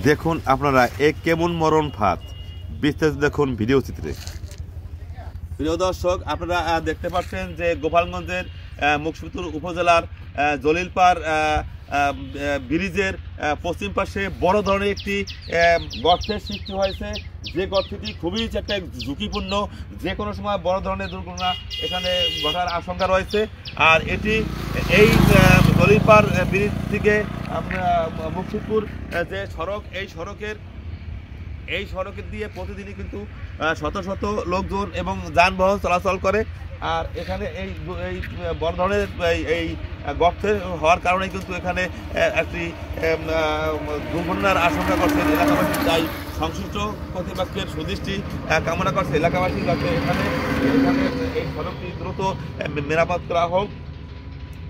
দেখুন আপনারা এ কেমন মরণ ফাঁদ, বিস্তারিত দেখুন ভিডিও চিত্রে। প্রিয় দর্শক, আপনারা দেখতে পাচ্ছেন যে গোপালগঞ্জের মুকসুদপুর উপজেলার জলিলপাড় ব্রিজের পশ্চিম পাশে বড় ধরনের একটি গর্তের সৃষ্টি হয়েছে, যে গর্তটি খুবই একটা ঝুঁকিপূর্ণ, যে কোনো সময় বড় ধরনের দুর্ঘটনা এখানে ঘটার আশঙ্কা রয়েছে। আর এটি এই জলিলপাড় ব্রিজ থেকে মুকসুদপুর যে সড়ক, এই সড়কের দিয়ে প্রতিদিনই কিন্তু শত শত লোকজন এবং যানবাহন চলাচল করে। আর এখানে এই বড় ধরনের এই গর্ত হওয়ার কারণে কিন্তু এখানে একটি দুর্ঘটনার আশঙ্কা করছেন এলাকাবাসী। তাই সংশ্লিষ্ট কর্তৃপক্ষের সুদৃষ্টি কামনা করছে এলাকাবাসী, যাতে এখানে এই সড়কটি দ্রুত মেরামত করা হোক।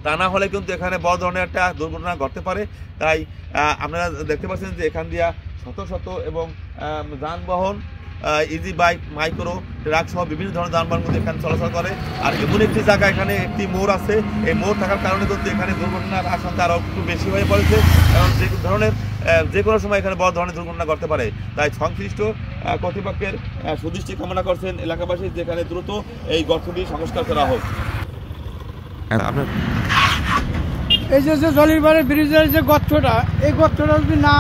তা না হলে কিন্তু এখানে বড় ধরনের একটা দুর্ঘটনা ঘটতে পারে। তাই আপনারা দেখতে পাচ্ছেন যে এখান দিয়া শত শত এবং যানবাহন, ইজি বাইক, মাইক্রো ট্রাক সহ বিভিন্ন ধরনের যানবাহন কিন্তু এখানে চলাচল করে। আর এমন একটি জায়গা, এখানে একটি মোড় আছে, এই মোড় থাকার কারণে কিন্তু এখানে দুর্ঘটনার আশঙ্কা আরও একটু বেশি হয়ে পড়েছে, কারণ যে কোনো সময় এখানে বড় ধরনের দুর্ঘটনা ঘটতে পারে। তাই সংশ্লিষ্ট কর্তৃপক্ষের সুদৃষ্টি কামনা করছেন এলাকাবাসী, যেখানে দ্রুত এই গর্তটি সংস্কার করা হোক। এই যে জলিলপাড় ব্রিজের যে গর্তটা, এই গর্তটা যদি না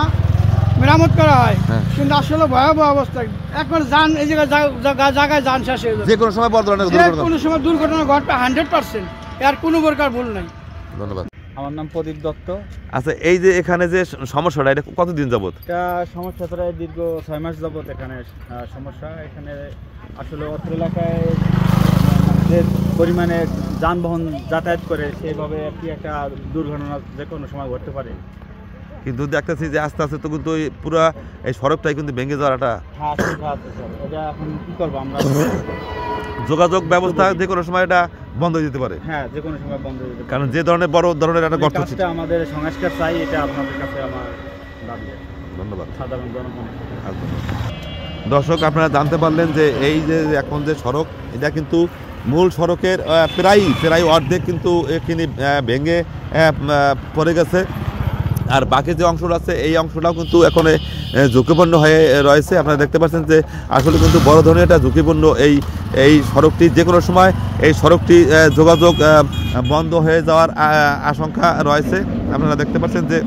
মেরামত করা হয়, কিন্তু আসলে ভয়াবহ অবস্থা। এখন যান এই জায়গায় যান শেষ হয়ে যাবে, যে কোনো সময় বড় ধরনের দুর্ঘটনা ঘটবে 100%, এর কোনো প্রকার ভুল নাই। ধন্যবাদ। আমার নাম প্রদীপ দত্ত। আচ্ছা, এই যে এখানে যে সমস্যাটা, এটা কতদিন যাবত? এটা সমস্যা প্রায় দীর্ঘ 6 মাস যাবত এখানে সমস্যা। এখানে আসলে অত্র এলাকায় যে পরিমাণে যানবাহন যাতায়াত করে, সেইভাবে একটা দুর্ঘটনা যে কোনো সময় ঘটতে পারে। কিন্তু দেখতেছি যে আস্তে আস্তে তো কিন্তু পুরো এই সড়কটাই কিন্তু ভেঙে যাওয়ার একটা এটা এখন কি করবো আমরা, যোগাযোগ ব্যবস্থা যে কোনো সময় এটা বন্ধ হয়ে যেতে পারে। হ্যাঁ, যে কোনো সময় বন্ধ হয়ে যেতে পারে, কারণ যে ধরনের বড় ধরনের একটা গর্ত হচ্ছে। আমাদের সংস্কার চাই, এটা আপনাদের কাছে আমার দাবি। ধন্যবাদ। সাধারণ জনগণ। দর্শক, আপনারা জানতে পারলেন যে এই যে এখন যে সড়ক, এটা কিন্তু মূল সড়কের প্রায় অর্ধেক কিন্তু এখানে ভেঙে পড়ে গেছে। আর বাকি যে অংশটা আছে, এই অংশটাও কিন্তু এখন ঝুঁকিপূর্ণ হয়ে রয়েছে। আপনারা দেখতে পাচ্ছেন যে আসলে কিন্তু বড় ধরনের একটা ঝুঁকিপূর্ণ এই সড়কটি, যে কোনো সময় এই সড়কটি যোগাযোগ বন্ধ হয়ে যাওয়ার আশঙ্কা রয়েছে। আপনারা দেখতে পাচ্ছেন যে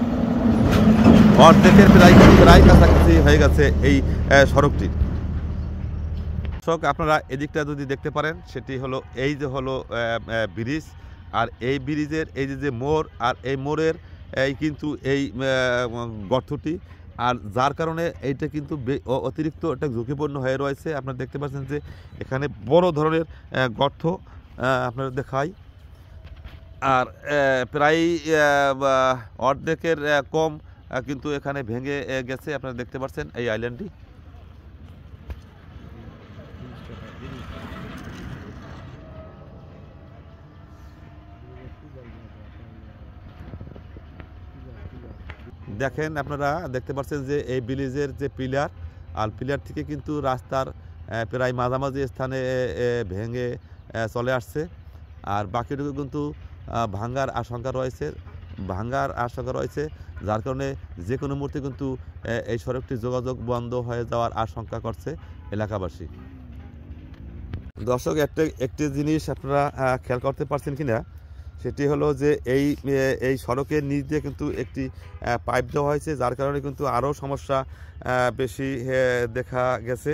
অর্ধেকের প্রায় কাছাকাছি হয়ে গেছে এই সড়কটি। দর্শক, আপনারা এদিকটা যদি দেখতে পারেন, সেটি হলো এই যে হলো ব্রিজ। আর এই ব্রিজের এই যে মোড়, আর এই মোড়ের কিন্তু এই গর্তটি, আর যার কারণে এইটা কিন্তু অতিরিক্ত একটা ঝুঁকিপূর্ণ হয়ে রয়েছে। আপনারা দেখতে পাচ্ছেন যে এখানে বড় ধরনের গর্ত আপনারা দেখাই। আর প্রায় অর্ধেকের কম কিন্তু এখানে ভেঙে গেছে। আপনারা দেখতে পাচ্ছেন এই আইল্যান্ডটি। দেখেন, আপনারা দেখতে পাচ্ছেন যে এই ব্রিজের যে পিলার, আর পিলার থেকে কিন্তু রাস্তার প্রায় মাঝামাঝি স্থানে ভেঙে চলে আসছে। আর বাকিটুকু কিন্তু ভাঙার আশঙ্কা রয়েছে, যার কারণে যে কোনো মুহূর্তে কিন্তু এই সড়কটি যোগাযোগ বন্ধ হয়ে যাওয়ার আশঙ্কা করছে এলাকাবাসী। দর্শক, একটি জিনিস আপনারা খেয়াল করতে পারছেন কিনা, সেটি হলো যে এই সড়কের নিচ দিয়ে কিন্তু একটি পাইপ দেওয়া হয়েছে, যার কারণে কিন্তু আরও সমস্যা বেশি দেখা গেছে।